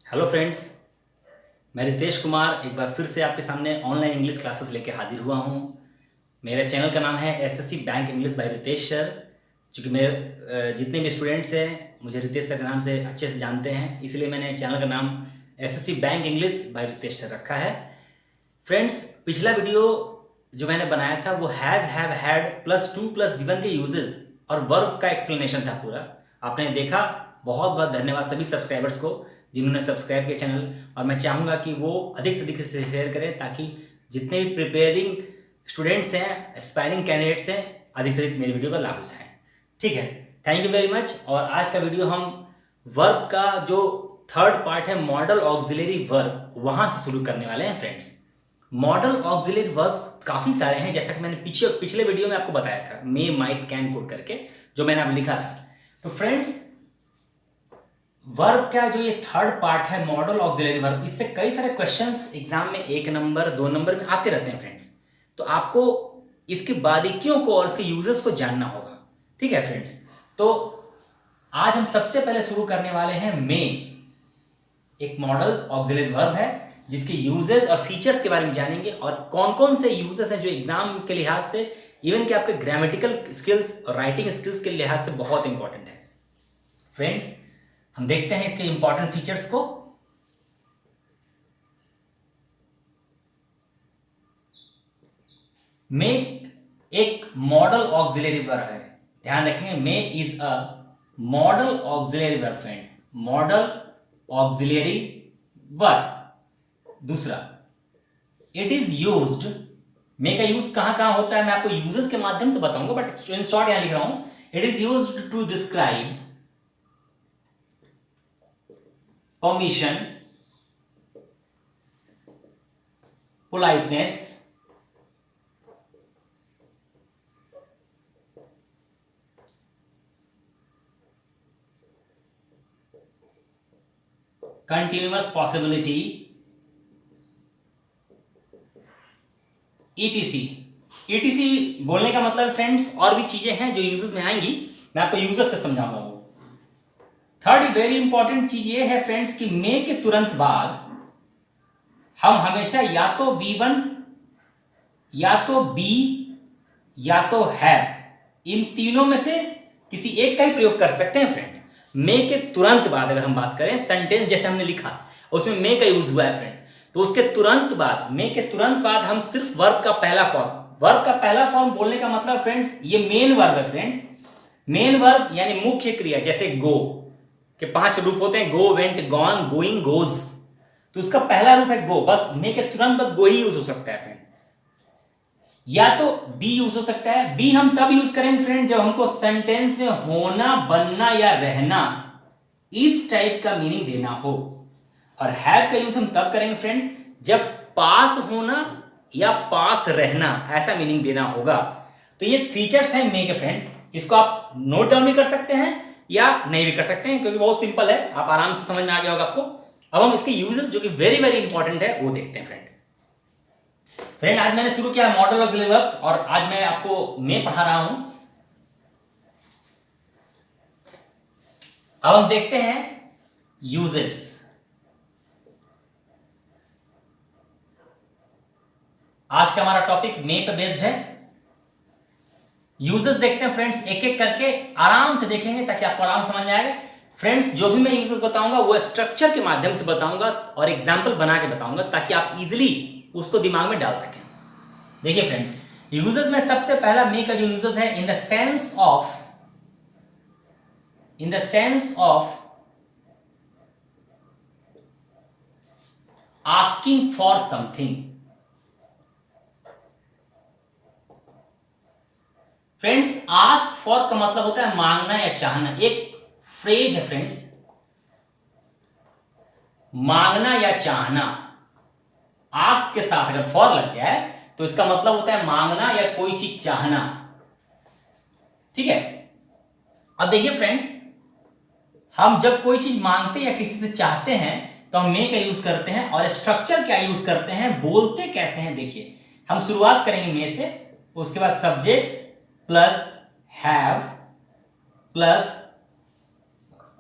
Hello friends, मैं रितेश कुमार एक बार फिर से आपके सामने ऑनलाइन इंग्लिश क्लासेस लेके हाजिर हुआ हूँ। मेरे चैनल का नाम है SSC bank English by Ritesh sir. चूँकि मेरे जितने भी स्टूडेंट्स हैं मुझे रितेश सर के नाम से अच्छे से जानते हैं, इसलिए मैंने चैनल का नाम SSC bank English by Ritesh sir रखा है। फ्रेंड्स, पिछला वीडियो जो मैंने बनाया था वो has have had plus two plus जीवन के यूजेस और वर्ब का एक्सप्लेनेशन था पूरा। आपने देखा, बहुत बहुत धन्यवाद सभी सब्सक्राइबर्स को जिन्होंने सब्सक्राइब किया चैनल। और मैं चाहूँगा कि वो अधिक से अधिक से शेयर करें ताकि जितने भी प्रिपेयरिंग स्टूडेंट्स हैं, एस्पायरिंग कैंडिडेट्स हैं, अधिक से अधिक मेरी वीडियो का लाभ उठाएं। ठीक है, थैंक यू वेरी मच। और आज का वीडियो हम वर्ब का जो थर्ड पार्ट है मॉडल ऑक्सिलरी वर्ब, वहाँ से शुरू करने वाले हैं फ्रेंड्स। मॉडल ऑक्सिलरी वर्ब्स काफ़ी सारे हैं, जैसा कि मैंने पिछले वीडियो में आपको बताया था, मे माइट कैन कोड करके जो मैंने अब लिखा था। तो फ्रेंड्स, वर्ब का जो ये थर्ड पार्ट है मॉडल ऑक्सिलरी वर्ब, इससे कई सारे क्वेश्चंस एग्जाम में 1 नंबर 2 नंबर में आते रहते हैं फ्रेंड्स। तो आपको इसके बारीकियों को और इसके यूजर्स को जानना होगा। ठीक है फ्रेंड्स, तो आज हम सबसे पहले शुरू करने वाले हैं मे। एक मॉडल ऑक्सिलरी वर्ब है जिसके यूजेस और फीचर्स के बारे में जानेंगे और कौन कौन से यूजेस हैं जो एग्जाम के लिहाज से, इवन कि आपके ग्रामेटिकल स्किल्स और राइटिंग स्किल्स के लिहाज से बहुत इंपॉर्टेंट है। फ्रेंड, हम देखते हैं इसके इंपॉर्टेंट फीचर्स को। मे एक मॉडल ऑक्सिलरी वर्ब है, ध्यान रखेंगे। May is a modal auxiliary verb friend, modal auxiliary verb. दूसरा, इट इज यूज्ड, मे का यूज कहां कहां होता है मैं आपको यूजेस के माध्यम से बताऊंगा, बट इन शॉर्ट यहां लिख रहा हूं। It is used to describe permission, politeness, continuous possibility, etc। etc बोलने का मतलब फ्रेंड्स और भी चीजें हैं जो यूजेस में आएंगी, मैं आपको यूजेस से समझाऊंगा वो। थर्ड वेरी इंपॉर्टेंट चीज ये है फ्रेंड्स कि मे के तुरंत बाद हम हमेशा या तो V1 या तो बी या तो हैव, इन तीनों में से किसी एक का ही प्रयोग कर सकते हैं फ्रेंड। मे के तुरंत बाद अगर हम बात करें, सेंटेंस जैसे हमने लिखा उसमें मे का यूज हुआ है फ्रेंड, तो उसके तुरंत बाद, मे के तुरंत बाद हम सिर्फ वर्ब का पहला फॉर्म, वर्ब का पहला फॉर्म बोलने का मतलब फ्रेंड्स ये मेन वर्ब है फ्रेंड्स। मेन वर्ब यानी मुख्य क्रिया, जैसे गो के 5 रूप होते हैं, गो, वेंट, गॉन, गोइंग, गोज, तो उसका पहला रूप है गो। बस मे के तुरंत बाद गो ही यूज हो सकता है फ्रेंड। या तो बी यूज हो सकता है। बी हम तब यूज करेंगे फ्रेंड जब हमको सेंटेंस में होना, बनना या रहना इस टाइप का मीनिंग देना हो। और हैव का यूज हम तब करेंगे फ्रेंड जब पास होना या पास रहना ऐसा मीनिंग देना होगा। तो ये फीचर्स हैं मे के फ्रेंड, इसको आप नोट डाउन भी कर सकते हैं या नहीं भी कर सकते हैं, क्योंकि बहुत सिंपल है, आप आराम से समझ में आ गया होगा आपको। अब हम इसके यूजेस जो कि वेरी वेरी इंपॉर्टेंट है वो देखते हैं फ्रेंड। आज मैंने शुरू किया मॉडल ऑक्सिलरी वर्ब्स और आज मैं आपको मे पढ़ा रहा हूं। अब हम देखते हैं यूजेस। आज का हमारा टॉपिक मे पे बेस्ड है। यूजेस देखते हैं फ्रेंड्स, एक एक करके आराम से देखेंगे ताकि आपको आराम समझ में आएगा फ्रेंड्स। जो भी मैं यूजेस बताऊंगा वो स्ट्रक्चर के माध्यम से बताऊंगा और एग्जाम्पल बना के बताऊंगा ताकि आप इजिली उसको दिमाग में डाल सकें। देखिए फ्रेंड्स, यूजेस में सबसे पहला मे का जो यूजेस है, इन the sense of asking for something. Friends, ask for का मतलब होता है मांगना या चाहना। एक फ्रेज है फ्रेंड्स, मांगना या चाहना। आस्क के साथ अगर फॉर लग जाए तो इसका मतलब होता है मांगना या कोई चीज चाहना। ठीक है, अब देखिए फ्रेंड्स, हम जब कोई चीज मांगते या किसी से चाहते हैं तो हम मे का यूज करते हैं। और स्ट्रक्चर क्या यूज करते हैं, बोलते कैसे हैं, देखिए हम शुरुआत करेंगे मे से, उसके बाद subject plus have plus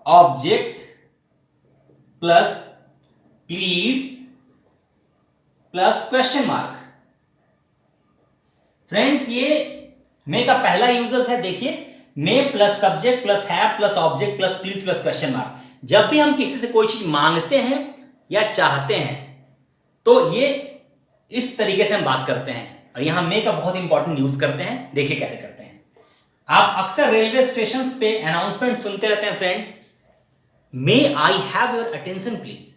object plus please plus question mark. Friends ये मे का पहला यूजर्स है, देखिए may plus subject plus have plus object plus please plus question mark. जब भी हम किसी से कोई चीज मांगते हैं या चाहते हैं तो ये इस तरीके से हम बात करते हैं, और यहां मे का बहुत इंपॉर्टेंट यूज करते हैं। देखिए कैसे करते हैं। आप अक्सर रेलवे स्टेशन पे अनाउंसमेंट सुनते रहते हैं friends, may I have your attention please,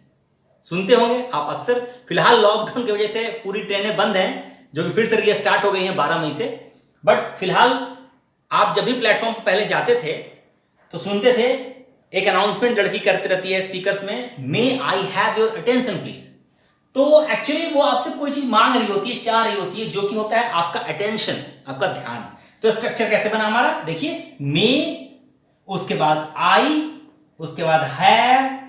सुनते होंगे आप अक्सर। फिलहाल लॉकडाउन की वजह से पूरी ट्रेनें बंद हैं, जो कि फिर से रीस्टार्ट हो गई हैं 12 मई से। बट फिलहाल आप जब भी प्लेटफॉर्म पर पहले जाते थे तो सुनते थे एक अनाउंसमेंट लड़की करती रहती है स्पीकर्स में, may I have your attention please. तो एक्चुअली वो आपसे कोई चीज मांग रही होती है, चाह रही होती है, जो कि होता है आपका अटेंशन, आपका ध्यान। तो स्ट्रक्चर कैसे बना हमारा, देखिए मे, उसके बाद आई, उसके बाद हैव,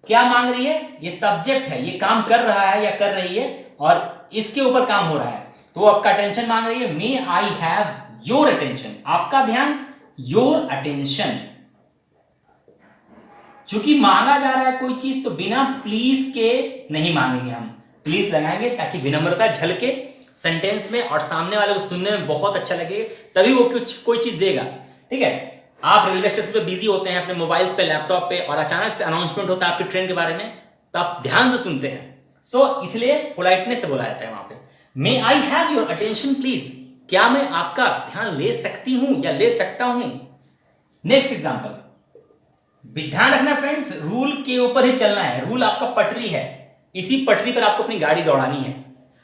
क्या मांग रही है, ये सब्जेक्ट है, ये काम कर रहा है या कर रही है और इसके ऊपर काम हो रहा है, तो आपका अटेंशन मांग रही है। मे आई हैव योर अटेंशन, आपका ध्यान, योर अटेंशन। चूंकि मांगा जा रहा है कोई चीज तो बिना प्लीज के नहीं मांगेंगे, हम प्लीज लगाएंगे ताकि विनम्रता झलके सेंटेंस में और सामने वाले को सुनने में बहुत अच्छा लगे, तभी वो कुछ कोई चीज देगा। ठीक है, आप रेलवे स्टेशन पे बिजी होते हैं अपने मोबाइल्स पे, लैपटॉप पे, और अचानक से अनाउंसमेंट होता है आपकी ट्रेन के बारे में, तो आप ध्यान से सुनते हैं। सो इसलिए पोलाइटनेस से बोला जाता है वहां पे, may I have your attention please, क्या मैं आपका ध्यान ले सकती हूं या ले सकता हूं। नेक्स्ट एग्जांपल, ध्यान रखना फ्रेंड्स, रूल के ऊपर ही चलना है। रूल आपका पटरी है, इसी पटरी पर आपको अपनी गाड़ी दौड़ानी है,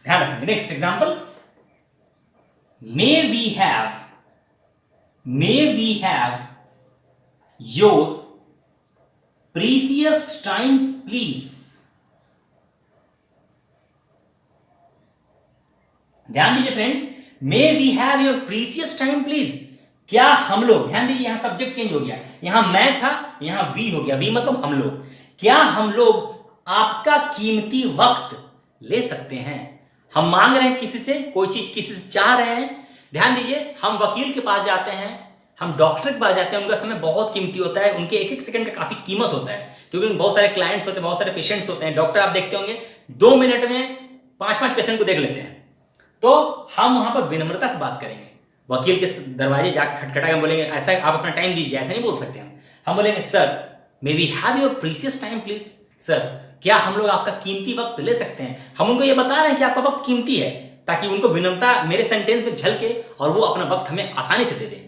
ध्यान रखेंगे। Next example, may we have your precious time please. ध्यान दीजिए friends, may we have your precious time please, क्या हम लोग, ध्यान दीजिए यहां सब्जेक्ट चेंज हो गया, यहां मैं था यहां वी हो गया, वी मतलब हम लोग, क्या हम लोग आपका कीमती वक्त ले सकते हैं। हम मांग रहे हैं किसी से कोई चीज, किसी से चाह रहे हैं। ध्यान दीजिए, हम वकील के पास जाते हैं, हम डॉक्टर के पास जाते हैं, उनका समय बहुत कीमती होता है, उनके एक एक सेकंड का काफी कीमत होता है, क्योंकि बहुत सारे क्लाइंट्स होते हैं, बहुत सारे पेशेंट्स होते हैं। डॉक्टर आप देखते होंगे 2 मिनट में 5-5 पेशेंट को देख लेते हैं। तो हम वहां पर विनम्रता से बात करेंगे, वकील के दरवाजे जाकर खटखटा के बोलेंगे ऐसा आप अपना टाइम दीजिए, ऐसा नहीं बोल सकते हम बोलेंगे sir may we have your precious time please, sir क्या हम लोग आपका कीमती वक्त ले सकते हैं। हम उनको ये बता रहे हैं कि आपका वक्त कीमती है, ताकि उनको विनम्रता मेरे सेंटेंस में झलके और वो अपना वक्त हमें आसानी से दे दें।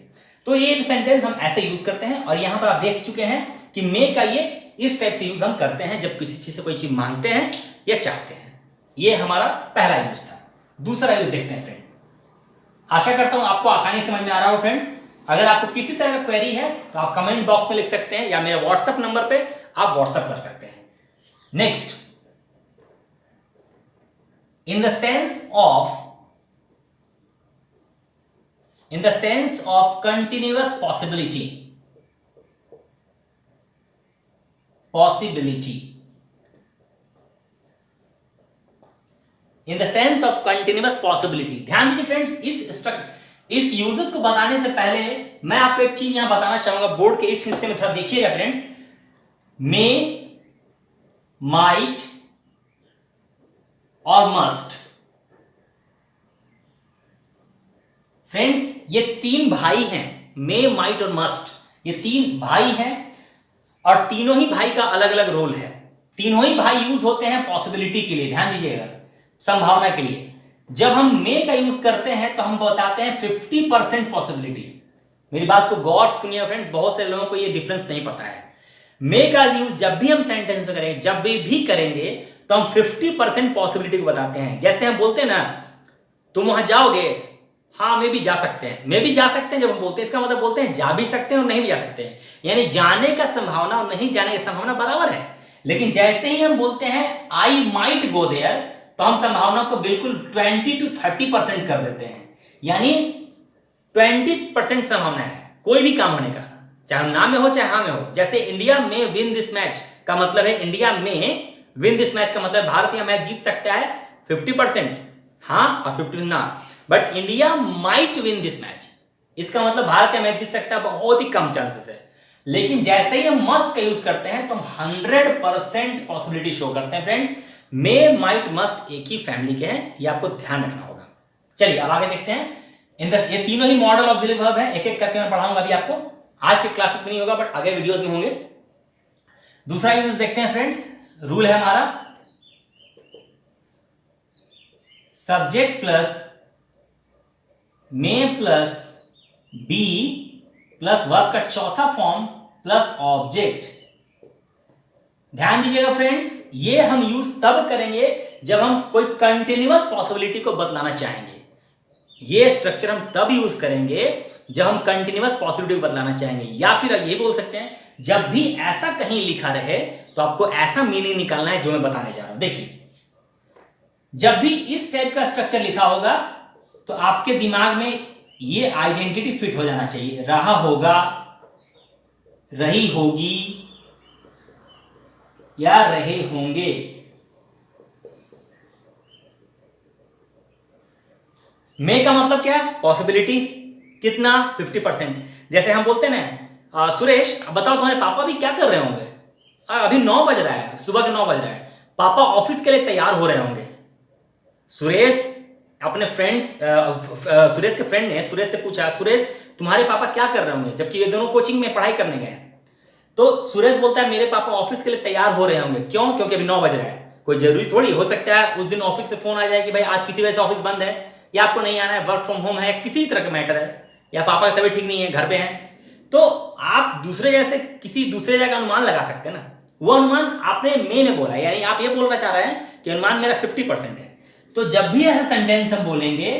तो ये सेंटेंस हम ऐसे यूज करते हैं, और यहां पर आप देख चुके हैं कि मे का ये इस टाइप से यूज हम करते हैं जब किसी चीज से कोई चीज मांगते हैं या चाहते हैं। ये हमारा पहला यूज था। दूसरा यूज देखते हैं फ्रेंड। आशा करता हूं आपको आसानी समझ में आ रहा हो फ्रेंड्स। अगर आपको किसी तरह का क्वेरी है तो आप कमेंट बॉक्स में लिख सकते हैं, या मेरे व्हाट्सएप नंबर पे आप व्हाट्सएप कर सकते हैं। Next, in the sense of continuous possibility in the sense of continuous possibility. ध्यान दीजिए फ्रेंड्स, इस यूजेस को बताने से पहले मैं आपको एक चीज यहां बताना चाहूंगा। बोर्ड के इस हिस्से में थोड़ा देखिएगा फ्रेंड्स, मे, माइट और मस्ट। फ्रेंड्स ये 3 भाई हैं, मे, माइट और मस्ट, ये 3 भाई हैं, और तीनों ही भाई का अलग अलग रोल है। तीनों ही भाई यूज होते हैं पॉसिबिलिटी के लिए, ध्यान दीजिएगा, संभावना के लिए। जब हम मे का यूज करते हैं तो हम बताते हैं 50% पॉसिबिलिटी। मेरी बात को गौर से सुनिए फ्रेंड्स, बहुत से लोगों को ये डिफरेंस नहीं पता है। मे का यूज जब भी हम सेंटेंस में करेंगे, जब भी करेंगे तो हम 50% पॉसिबिलिटी को बताते हैं। जैसे हम बोलते हैं ना, तुम वहां जाओगे, हाँ मे भी जा सकते हैं, मे भी जा सकते हैं। जब हम बोलते हैं इसका मतलब बोलते हैं जा भी सकते हैं और नहीं भी जा सकते हैं, यानी जाने का संभावना और नहीं जाने की संभावना बराबर है। लेकिन जैसे ही हम बोलते हैं आई माइट गो देयर, तो हम संभावना को बिल्कुल 20 to 30% कर देते हैं, यानी 20% संभावना है कोई भी काम होने का, चाहे ना में हो चाहे हाँ में हो। जैसे इंडिया में विन दिस मैच का मतलब है, इंडिया में विन दिस मैच का मतलब भारत यह मैच जीत सकता है 50% हाँ और 50% ना। But India might win this match, इसका मतलब भारत यह मैच जीत सकता है बहुत ही कम चांसेस है। लेकिन जैसे ही हम मस्ट का यूज करते हैं तो हम 100% पॉसिबिलिटी शो करते हैं फ्रेंड्स। मे, माइट, मस्ट एक ही फैमिली के हैं, ये आपको ध्यान रखना होगा। चलिए अब आगे देखते हैं। ये तीनों ही मॉडल ऑक्सिलरी वर्ब है, एक एक करके मैं पढ़ाऊंगा अभी आपको। आज के क्लासेस में नहीं होगा बट आगे वीडियोस में होंगे। दूसरा यूज देखते हैं फ्रेंड्स। रूल है हमारा subject plus may plus B plus verb का चौथा फॉर्म प्लस ऑब्जेक्ट। ध्यान दीजिएगा फ्रेंड्स, ये हम यूज तब करेंगे जब हम कोई कंटिन्यूअस पॉसिबिलिटी को बतलाना चाहेंगे। ये स्ट्रक्चर हम तब यूज करेंगे जब हम कंटिन्यूअस पॉसिबिलिटी को बतलाना चाहेंगे, या फिर ये बोल सकते हैं जब भी ऐसा कहीं लिखा रहे तो आपको ऐसा मीनिंग निकालना है जो मैं बताने जा रहा हूं। देखिए, जब भी इस टाइप का स्ट्रक्चर लिखा होगा तो आपके दिमाग में ये आइडेंटिटी फिट हो जाना चाहिए। रहा होगा, रही होगी या रहे होंगे। मे का मतलब क्या है? पॉसिबिलिटी। कितना? 50%। जैसे हम बोलते हैं ना, सुरेश बताओ तुम्हारे पापा भी क्या कर रहे होंगे? अभी 9 बज रहा है, सुबह के 9 बज रहा है, पापा ऑफिस के लिए तैयार हो रहे होंगे। सुरेश अपने फ्रेंड्स, सुरेश के फ्रेंड ने सुरेश से पूछा, सुरेश तुम्हारे पापा क्या कर रहे होंगे, जबकि ये दोनों कोचिंग में पढ़ाई करने गए। तो सुरेश बोलता है मेरे पापा ऑफिस के लिए तैयार हो रहे होंगे। क्यों? क्योंकि अभी 9 बज रहा है। कोई जरूरी थोड़ी हो सकता है उस दिन ऑफिस से फोन आ जाए कि भाई आज किसी वजह से ऑफिस बंद है, या आपको नहीं आना है, वर्क फ्रॉम होम है, किसी तरह का मैटर है, या पापा की तबीयत ठीक नहीं है, घर पे हैं। तो आप दूसरे जैसे किसी दूसरे जगह अनुमान लगा सकते हैं ना। वो अनुमान आपने में बोला, यानी आप ये बोलना चाह रहे हैं कि अनुमान मेरा 50% है। तो जब भी ऐसा सेंटेंस हम बोलेंगे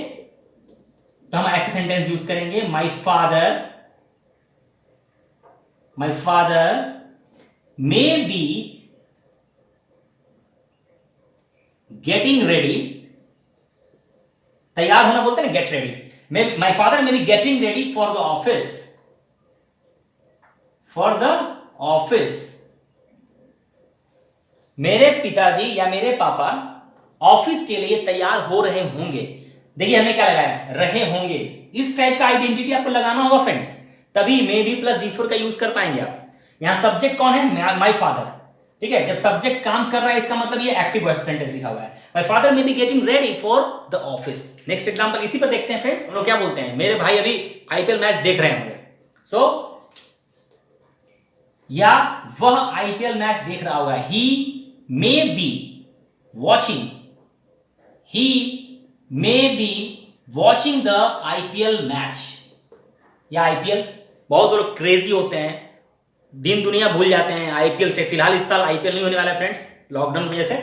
तो हम ऐसे सेंटेंस यूज करेंगे, my father may be getting ready. तैयार होना बोलते हैं ना, get ready. My father may be getting ready for the office. मेरे पिताजी या मेरे पापा ऑफिस के लिए तैयार हो रहे होंगे। देखिए हमने क्या लगाया? रहे होंगे। इस टाइप का आइडेंटिटी आपको लगाना होगा फ्रेंड्स, तभी मे बी प्लस बिफोर का यूज कर पाएंगे आप। यहां सब्जेक्ट कौन है? My father. ठीक है, जब सब्जेक्ट काम कर रहा है इसका मतलब ये एक्टिव वॉइस सेंटेंस लिखा हुआ है। My father may be getting ready for the office. Next example इसी पर देखते हैं फ्रेंड्स। हम लोग क्या बोलते हैं? मेरे भाई अभी आईपीएल मैच देख रहे होंगे। सो या वह आईपीएल मैच देख रहा होगा। He may be watching, he may be watching the IPL match. या आईपीएल, बहुत लोग क्रेजी होते हैं, दिन दुनिया भूल जाते हैं आईपीएल से। फिलहाल इस साल आईपीएल नहीं होने वाला है फ्रेंड्स, लॉकडाउन की वजह से।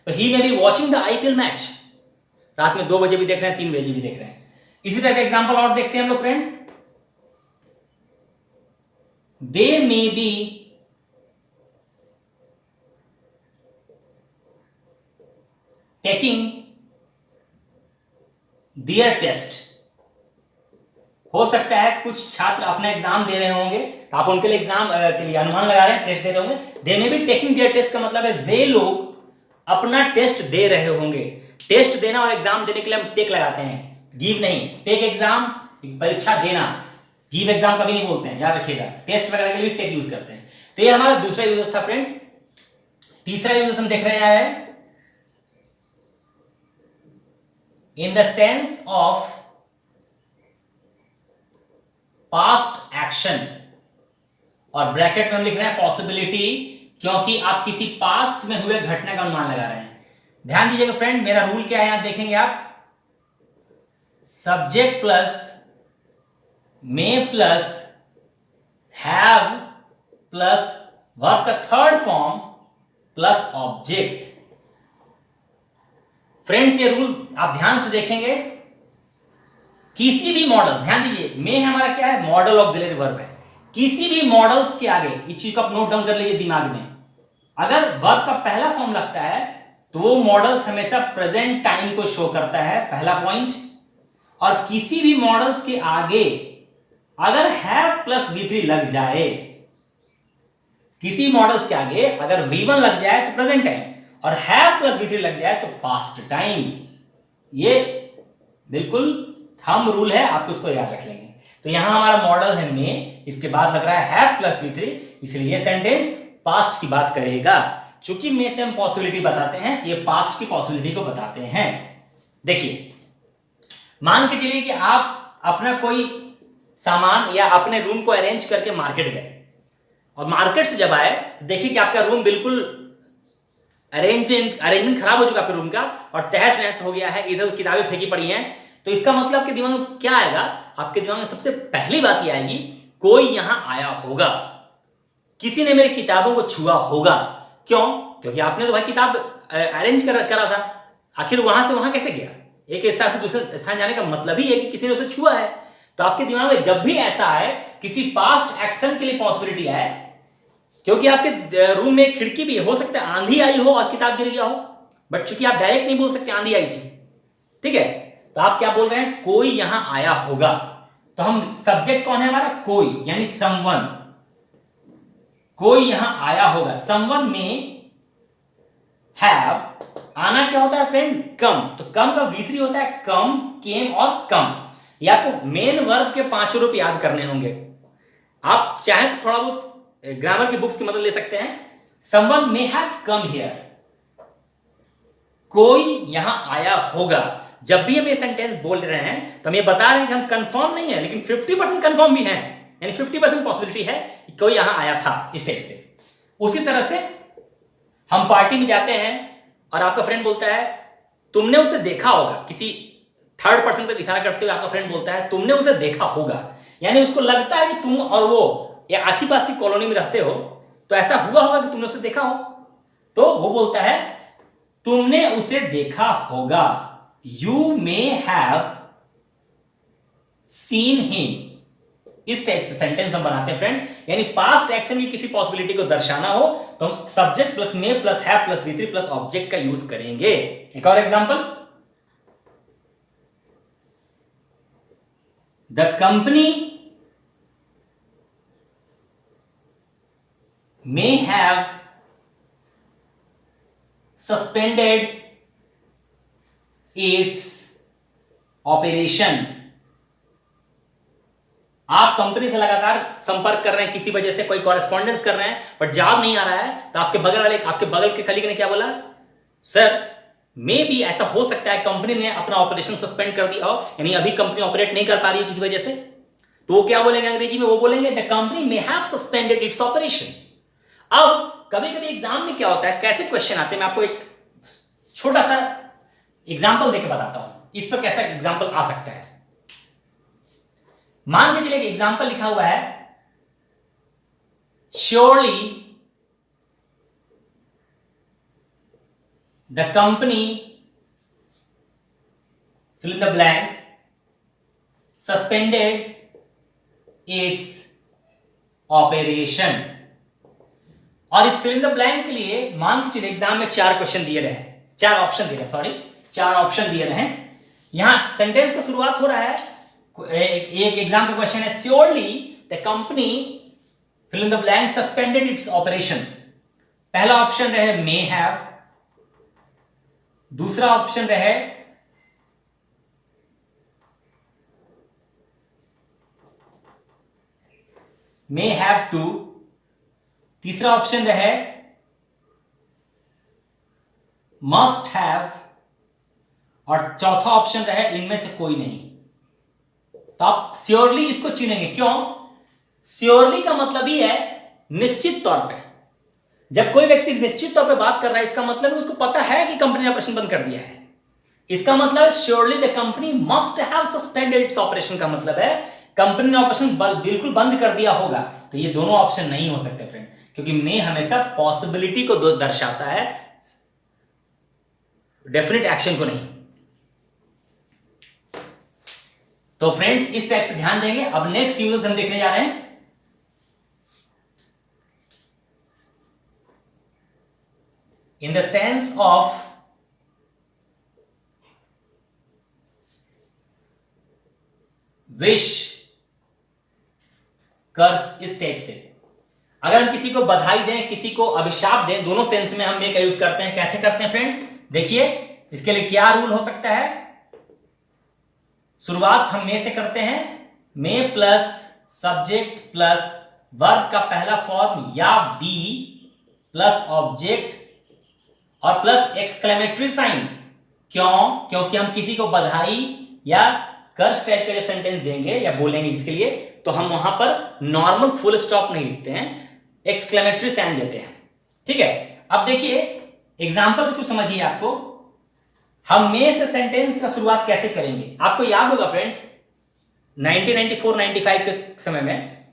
तो he may be watching the IPL match. रात में 2 बजे भी देख रहे हैं, 3 बजे भी देख रहे हैं। इसी तरह का एग्जांपल और देखते हैं हम लोग friends. they may be taking their test. हो सकता है कुछ छात्र अपना एग्जाम दे रहे होंगे, तो आप उनके लिए एग्जाम के लिए अनुमान लगा रहे हैं, टेस्ट दे रहे होंगे। They may be taking their test का मतलब है वे लोग अपना टेस्ट दे रहे होंगे। टेस्ट देना और एग्जाम देने के लिए हम टेक लगाते हैं, गिव नहीं। टेक एग्जाम, परीक्षा देना, गिव एग्जाम कभी नहीं बोलते हैं, याद रखिएगा। टेस्ट वगैरह के लिए टेक यूज करते हैं। तो ये हमारा दूसरा यूज था फ्रेंड। तीसरा यूज हम देख रहे हैं in the sense of past action, और ब्रैकेट में हम लिख रहे हैं पॉसिबिलिटी, क्योंकि आप किसी पास्ट में हुए घटना का अनुमान लगा रहे हैं। ध्यान दीजिएगा फ्रेंड, मेरा रूल क्या है यहां देखेंगे आप। Subject plus may plus have plus verb का third form plus object. Friends ये रूल आप ध्यान से देखेंगे, किसी भी मॉडल, ध्यान दीजिए, में हमारा क्या है? मॉडल ऑक्सिलरी वर्ब है। किसी भी मॉडल्स के आगे, इस चीज को आप नोट डाउन कर लीजिए दिमाग में, अगर वर्ब का पहला फॉर्म लगता है तो वो मॉडल्स हमेशा प्रेजेंट टाइम को शो करता है, पहला पॉइंट। और किसी भी मॉडल्स के आगे अगर हैव प्लस V3 लग जाए, किसी मॉडल्स के आगे अगर V1 लग जाए तो प्रेजेंट टाइम, और हैव प्लस V3 लग जाए तो पास्ट टाइम। ये बिल्कुल थंब रूल है, आपको उसको याद रख लेंगे। तो यहां हमारा मॉडल है मे, इसके बाद लग रहा है हैव प्लस V3, इसलिए ये सेंटेंस पास्ट की बात करेगा। चूंकि मे से हम पॉसिबिलिटी बताते हैं, ये पास्ट की पॉसिबिलिटी को बताते हैं। देखिए, मान के चलिए कि आप अपना कोई सामान या अपने रूम को अरेंज करके मार्केट गए, और मार्केट से जब आए तो देखिए कि आपका रूम बिल्कुल अरेंजमेंट खराब हो चुका आपके रूम का, और तहस नहस हो गया है, इधर किताबें फेंकी पड़ी हैं। तो इसका मतलब आपके दिमाग में क्या आएगा? आपके दिमाग में सबसे पहली बात यह आएगी, कोई यहां आया होगा, किसी ने मेरी किताबों को छुआ होगा। क्यों? क्योंकि आपने तो भाई किताब अरेंज करा था, आखिर वहां से वहां कैसे गया? एक स्थान से दूसरे स्थान जाने का मतलब ही है कि किसी ने उसे छुआ है। तो आपके दिमाग में जब भी ऐसा आए, किसी पास्ट एक्शन के लिए पॉसिबिलिटी आए, क्योंकि आपके रूम में खिड़की भी हो सकता है आंधी आई हो और किताब गिर गया हो, बट चूंकि आप डायरेक्ट नहीं बोल सकते आंधी आई थी, ठीक है, तो आप क्या बोल रहे हैं? कोई यहां आया होगा। तो हम सब्जेक्ट कौन है हमारा? कोई, यानी समवन, कोई यहां आया होगा। समवन में हैव, आना क्या होता है फ्रेंड? कम। तो कम का V3 होता है कम, केम और कम। ये आपको मेन वर्ब के 5 रूप याद करने होंगे। आप चाहें तो थोड़ा बहुत ग्रामर की बुक्स की मदद ले सकते हैं। Someone may have come here, कोई यहां आया होगा। जब भी हम ये सेंटेंस बोल रहे हैं तो हम ये बता रहे हैं कि हम कंफर्म नहीं है, लेकिन 50% कंफर्म भी है, यानी 50% पॉसिबिलिटी है कि कोई यहां आया था इस टाइप से। उसी तरह से हम पार्टी में जाते हैं और आपका फ्रेंड बोलता है तुमने उसे देखा होगा, किसी थर्ड पर्सन पर इशारा करते हुए आपका फ्रेंड बोलता है तुमने उसे देखा होगा, यानी उसको लगता है कि तुम और वो या आसी पासी कॉलोनी में रहते हो, तो ऐसा हुआ होगा कि तुमने उसे देखा हो। तो वो बोलता है तुमने उसे देखा होगा, you may have seen him. इस टाइप से सेंटेंस हम बनाते हैं फ्रेंड, यानी पास्ट एक्शन की किसी पॉसिबिलिटी को दर्शाना हो तो हम subject plus may plus have plus V3 plus object का यूज करेंगे। एक और example, the company may have suspended its operation। आप कंपनी से लगातार संपर्क कर रहे हैं, किसी वजह से कोई कॉरेस्पॉन्डेंस कर रहे हैं, बट जॉब नहीं आ रहा है, तो आपके बगल के कलीग ने क्या बोला? सर मे भी ऐसा हो सकता है कंपनी ने अपना ऑपरेशन सस्पेंड कर दिया हो, यानी अभी कंपनी ऑपरेट नहीं कर पा रही है किसी वजह से। तो वो क्या बोलेंगे अंग्रेजी में? वो बोलेंगे the company may have suspended its operation. अब कभी कभी एग्जाम में क्या होता है, कैसे क्वेश्चन आते हैं, मैं आपको एक छोटा सा एग्जांपल देके बताता हूं इस पर कैसा एग्जांपल आ सकता है। मान के चलिए एग्जांपल लिखा हुआ है surely the company fill in the blank suspended its operation। और इस फिल इन द ब्लैंक के लिए मान के चलिए एग्जाम में 4 क्वेश्चन दिए रहे, 4 ऑप्शन दिए रहे, सॉरी 4 ऑप्शन दिए रहे। यहां सेंटेंस का शुरुआत हो रहा है, एक एग्जाम का क्वेश्चन है surely the company fill in the blank suspended its operation. पहला ऑप्शन रहे मे हैव, दूसरा ऑप्शन रहे मे हैव टू, तीसरा ऑप्शन रहे मस्ट हैव, और चौथा ऑप्शन रहे इनमें से कोई नहीं। तो आप श्योरली इसको चुनेंगे। क्यों? श्योरली का मतलब ही है निश्चित तौर पे। जब कोई व्यक्ति निश्चित तौर पे बात कर रहा है, इसका मतलब है उसको पता है कि कंपनी ने ऑपरेशन बंद कर दिया है। इसका मतलब है surely the company must have suspended its operation का मतलब है कंपनी ने ऑपरेशन बिल्कुल बंद कर दिया होगा। तो ये दोनों ऑप्शन नहीं हो सकते फ्रेंड, क्योंकि मे हमेशा पॉसिबिलिटी को दर्शाता है, डेफिनेट एक्शन को नहीं। तो फ्रेंड्स इस टाइप से ध्यान देंगे। अब नेक्स्ट यूजेस हम देखने जा रहे हैं। In the sense of wish, curse, इस टाइप से अगर हम किसी को बधाई दें, किसी को अभिशाप दें, दोनों सेंस में हम मे का यूज करते हैं। कैसे करते हैं फ्रेंड्स? देखिए इसके लिए क्या रूल हो सकता है। शुरुआत हम मे से करते हैं, मे प्लस सब्जेक्ट प्लस वर्ब का पहला फॉर्म या बी प्लस ऑब्जेक्ट और प्लस एक्सक्लेमेटरी साइन। क्यों? क्योंकि हम किसी को बधाई या कर्ज टाइप का जब सेंटेंस देंगे या बोलेंगे इसके लिए, तो हम वहां पर नॉर्मल फुल स्टॉप नहीं लिखते हैं, एक्सक्लेमेटरी साइन देते हैं। ठीक है, अब देखिए एग्जांपल तो समझिए आपको, हम में से सेंटेंस का शुरुआत कैसे करेंगे। आपको याद होगा फ्रेंड्स 1994-95 के समय में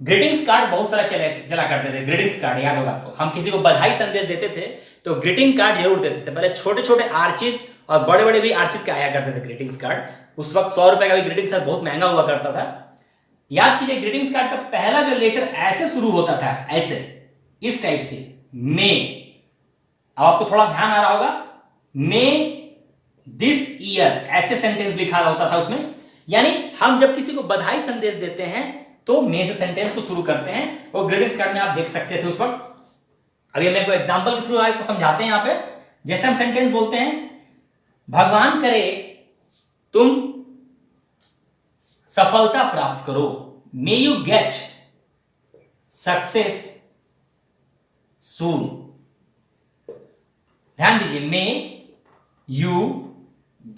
ग्रीटिंग्स कार्ड बहुत सारा चला करते थे। ग्रीटिंग्स कार्ड याद होगा आपको, हम किसी को बधाई संदेश देते थे तो ग्रीटिंग कार्ड जरूर देते थे। पहले छोटे छोटे आर्चिस और बड़े बड़े भी आर्चिस के आया करते थे ग्रीटिंग्स कार्ड। उस वक्त 100 रुपए का भी ग्रीटिंग्स कार्ड बहुत महंगा हुआ करता था। याद कीजिए ग्रीटिंग्स कार्ड का पहला जो लेटर ऐसे शुरू होता था, ऐसे इस टाइप से, मे। अब आपको थोड़ा ध्यान आ रहा होगा, मे दिस ईयर ऐसे सेंटेंस लिखा होता था उसमें। यानी हम जब किसी को बधाई संदेश देते हैं तो मे से सेंटेंस को शुरू करते हैं। वो ग्रीटिंग्स कार्ड में आप देख सकते थे उस वक्त। अभी हम एक एग्जांपल के थ्रू आपको समझाते हैं। यहां पे जैसे हम सेंटेंस बोलते हैं, भगवान करे तुम सफलता प्राप्त करो, मे यू गेट सक्सेस सून। ध्यान दीजिए, मे यू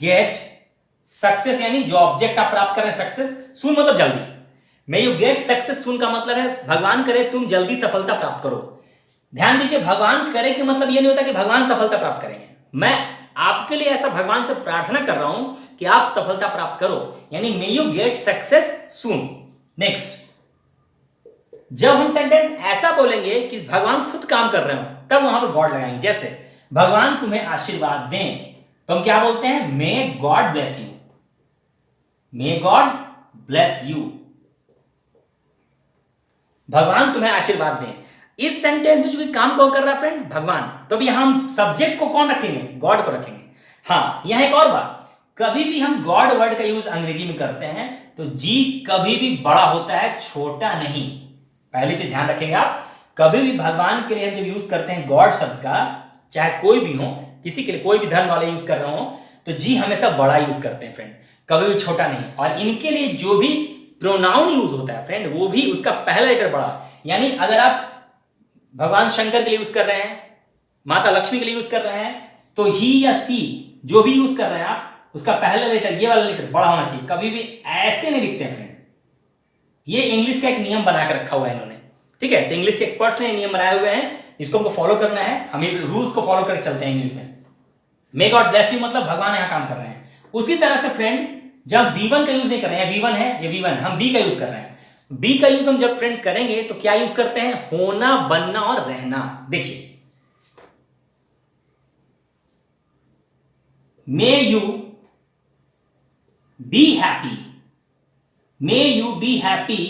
गेट सक्सेस, यानी जो ऑब्जेक्ट आप प्राप्त कर रहे हैं सक्सेस, सून मतलब जल्दी। मे यू गेट सक्सेस सून का मतलब है भगवान करे तुम जल्दी सफलता प्राप्त करो। ध्यान दीजिए, भगवान करे कि मतलब यह नहीं होता कि भगवान सफलता प्राप्त करेंगे। मैं आपके लिए ऐसा भगवान से प्रार्थना कर रहा हूं कि आप सफलता प्राप्त करो, यानी may you get success soon. Next, जब हम सेंटेंस ऐसा बोलेंगे कि भगवान खुद काम कर रहे हो, तब वहां पर गॉड लगाएंगे। जैसे भगवान तुम्हें आशीर्वाद दें, तो हम क्या बोलते हैं, may God bless you, may God bless you. भगवान तुम्हें आशीर्वाद दें। इस सेंटेंस में जो भी काम कौन कर रहा है फ्रेंड, भगवान। तो अभी हम सब्जेक्ट को कौन रखेंगे, गॉड को रखेंगे। हाँ, यहां एक और बात, कभी भी हम गॉड वर्ड का यूज अंग्रेजी में करते हैं तो जी कभी भी बड़ा होता है, छोटा नहीं। पहली चीज ध्यान रखेंगे आप, कभी भी भगवान के लिए जब यूज करते हैं गॉड शब्द का, चाहे कोई भी हो, किसी के लिए कोई भी धर्म वाले यूज कर रहे हो, तो जी हमेशा बड़ा यूज करते हैं फ्रेंड, कभी भी छोटा नहीं। और इनके लिए जो भी प्रोनाउन यूज होता है फ्रेंड, वो भी उसका पहला लेटर बड़ा। यानी अगर आप भगवान शंकर के लिए यूज कर रहे हैं, माता लक्ष्मी के लिए यूज कर रहे हैं, तो ही या सी जो भी यूज कर रहे हैं आप, उसका पहला लेटर, ये वाला लेटर बड़ा होना चाहिए। कभी भी ऐसे नहीं लिखते हैं फ्रेंड। ये इंग्लिश का एक नियम बना कर रखा हुआ है इन्होंने। ठीक है, तो इंग्लिश के एक्सपर्ट्स ने नियम बनाए हुए हैं, इसको हमको फॉलो करना है। हम रूल्स को फॉलो करके चलते हैं इंग्लिश में। मे गॉड ब्लेस यू मतलब भगवान यहां काम कर रहे हैं। उसी तरह से फ्रेंड, जब V1 का यूज नहीं कर रहे हैं, V1 है ये V1, हम B का यूज कर रहे हैं। B का यूज हम जब फ्रेंड करेंगे तो क्या यूज करते हैं, होना, बनना और रहना। देखिए, may you be happy, may you be happy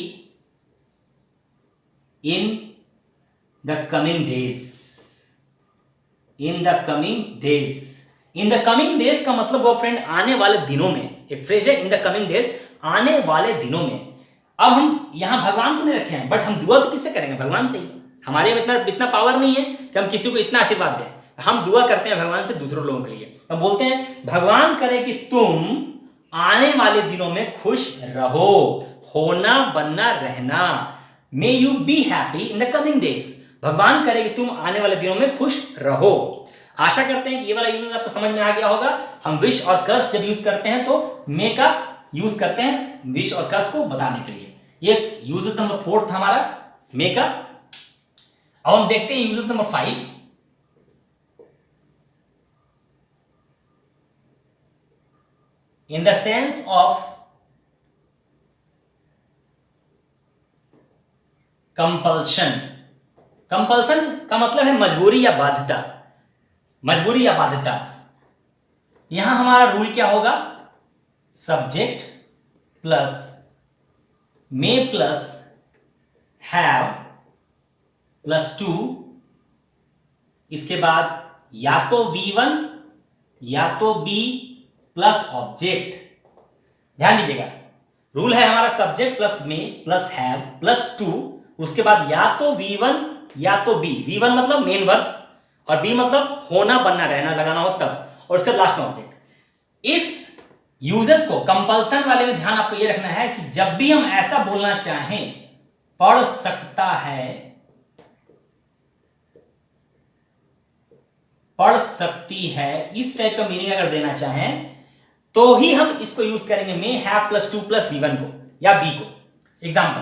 in the coming days, in the coming days. In the coming days का मतलब वो फ्रेंड आने वाले दिनों में। एक फ्रेज है इन द कमिंग डेज, आने वाले दिनों में। अब हम यहां भगवान को नहीं रखे हैं, बट हम दुआ तो किससे करेंगे, भगवान से ही। हमारे में इतना पावर नहीं है कि हम किसी को इतना आशीर्वाद दें। हम दुआ करते हैं भगवान से दूसरों लोगों के लिए। हम बोलते हैं भगवान करे कि तुम आने वाले दिनों में खुश रहो, होना, बनना, रहना। May you be happy in the coming days. भगवान करे कि तुम आने वाले दिनों में खुश रहो। आशा करते हैं कि ये वाला यूज आपको समझ में आ गया होगा। हम विश और कर्स जब यूज करते हैं तो मे का यूज करते हैं विश और कर्स को बताने के लिए। ये यूजेस नंबर 4 था हमारा मे का। अब हम देखते हैं uses number 5। In the sense of compulsion. Compulsion का मतलब है मजबूरी या बाध्यता, मजबूरी या बाध्यता। यहां हमारा रूल क्या होगा, subject plus may plus have plus 2, इसके बाद या तो V1 या तो B प्लस ऑब्जेक्ट। ध्यान दीजिएगा, रूल है हमारा subject plus may plus have plus 2, उसके बाद या तो V1 या तो B। V1 मतलब मेन वर्ब और B मतलब होना, बनना, रहना, लगाना हो तब, और उसके लास्ट में ऑब्जेक्ट। इस यूजर्स को कंपल्सन वाले में ध्यान आपको ये रखना है कि जब भी हम ऐसा बोलना चाहें, पढ़ सकता है, पढ़ सकती है, इस टाइप का मीनिंग अगर देना चाहें तो ही हम इसको यूज करेंगे may have plus two plus V1 को या बी को। एग्जाम्पल,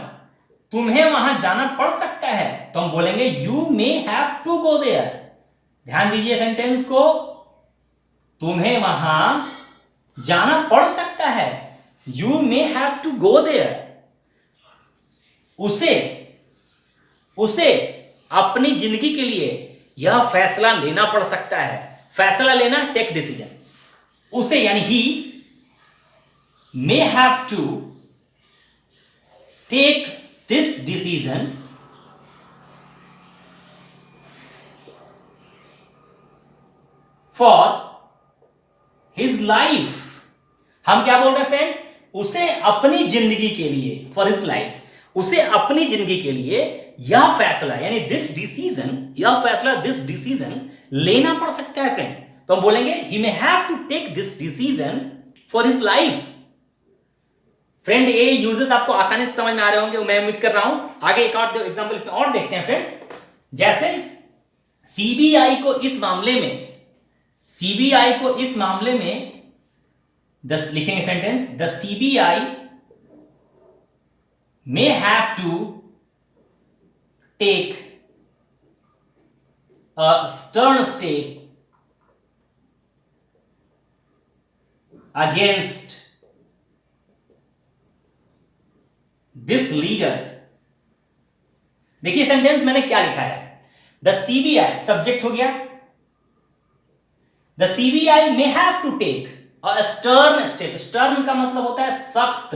तुम्हें वहां जाना पड़ सकता है तो हम बोलेंगे you may have to go there. ध्यान दीजिए सेंटेंस को, तुम्हें वहां जाना पड़ सकता है, you may have to go there. उसे अपनी जिंदगी के लिए यह फैसला लेना पड़ सकता है। फैसला लेना, टेक डिसीजन। उसे यानी he may have to take this decision for his life. हम क्या बोल रहे हैं फ्रेंड? उसे अपनी जिंदगी के लिए, फॉर हिज लाइफ, उसे अपनी जिंदगी के लिए यह फैसला यानी दिस डिसीजन, यह फैसला, दिस डिसीजन लेना पड़ सकता है फ्रेंड। तो हम बोलेंगे he may have to take this decision for his life. Friend, ये यूजेस आपको आसानी से समझ में आ रहे होंगे, मैं उम्मीद कर रहा हूं। आगे एक और एग्जांपल इसमें और देखते हैं फ्रेंड। जैसे सीबीआई को इस मामले में लिखेंगे sentence, the CBI may have to take a stern step against this leader। देखिए सेंटेंस मैंने क्या लिखा है, द सीबीआई सब्जेक्ट हो गया, the CBI may have to take a stern step। stern का मतलब होता है सख्त,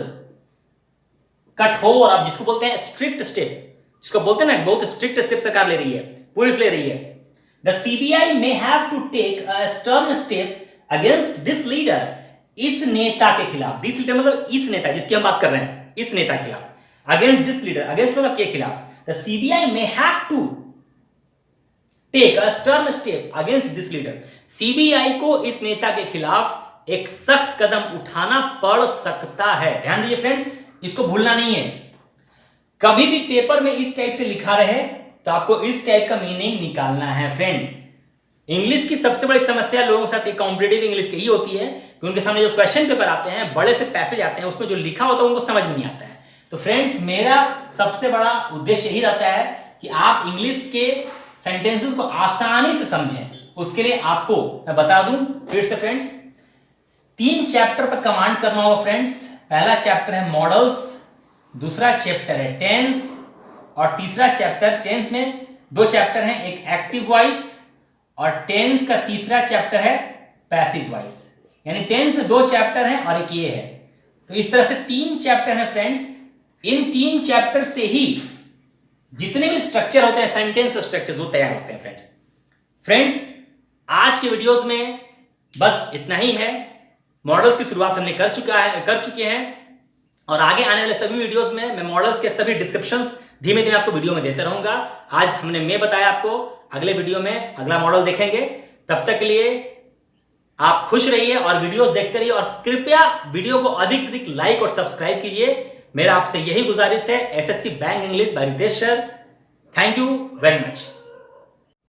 कठोर, आप जिसको बोलते हैं स्ट्रिक्ट स्टेप, जिसको बोलते हैं ना बहुत स्ट्रिक्ट स्टेप सरकार ले रही है, पुलिस ले रही है। The CBI may have to take a stern step against this leader. इस नेता के खिलाफ, दिस लीडर मतलब इस नेता जिसकी हम बात कर रहे हैं, इस नेता के खिलाफ, अगेंस्ट दिस लीडर, अगेंस्ट मतलब के खिलाफ। The CBI may have to take a stern step against this leader. CBI को इस नेता के खिलाफ एक सख्त कदम उठाना पड़ सकता है। ध्यान दीजिए फ्रेंड, इसको भूलना नहीं है। कभी भी पेपर में इस टाइप से लिखा रहे तो आपको इस टाइप का मीनिंग निकालना है फ्रेंड। इंग्लिश की सबसे बड़ी समस्या लोगों के साथ कॉम्पिटिटिव इंग्लिश की ही होती है कि उनके सामने जो क्वेश्चन पेपर आते हैं, बड़े से पैसेज आते हैं, उसमें जो लिखा होता है उनको समझ में नहीं आता है। तो फ्रेंड्स, मेरा सबसे बड़ा उद्देश्य यही रहता है कि आप इंग्लिश के सेंटेंसेस को आसानी से समझें। उसके लिए आपको मैं बता दूं फिर से फ्रेंड्स, 3 चैप्टर पर कमांड करना होगा फ्रेंड्स। पहला चैप्टर है मॉडल्स, दूसरा चैप्टर है टेंस, और तीसरा चैप्टर, टेंस में 2 चैप्टर हैं, एक एक्टिव वॉइस, और टेंस का तीसरा चैप्टर है पैसिव वॉइस। यानी टेंस में 2 चैप्टर हैं और एक ये है। तो इस तरह से 3 चैप्टर हैं फ्रेंड्स। इन 3 चैप्टर से ही जितने भी स्ट्रक्चर होते हैं, सेंटेंस स्ट्रक्चर, वो तैयार होते हैं फ्रेंड्स। आज के वीडियोस में बस इतना ही है। मॉडल्स की शुरुआत हमने कर चुके हैं, और आगे आने वाले सभी वीडियोस में मैं मॉडल्स के सभी डिस्क्रिप्शंस धीमे धीमे आपको वीडियो में देते रहूंगा। आज हमने मैं बताया आपको, अगले वीडियो में अगला मॉडल देखेंगे। तब तक के लिए आप खुश रहिए और वीडियोस देखते रहिए, और कृपया वीडियो को अधिक से अधिक लाइक और सब्सक्राइब कीजिए। मेरा आपसे यही गुजारिश है। SSC bank English by Ritesh sir. Thank you very much.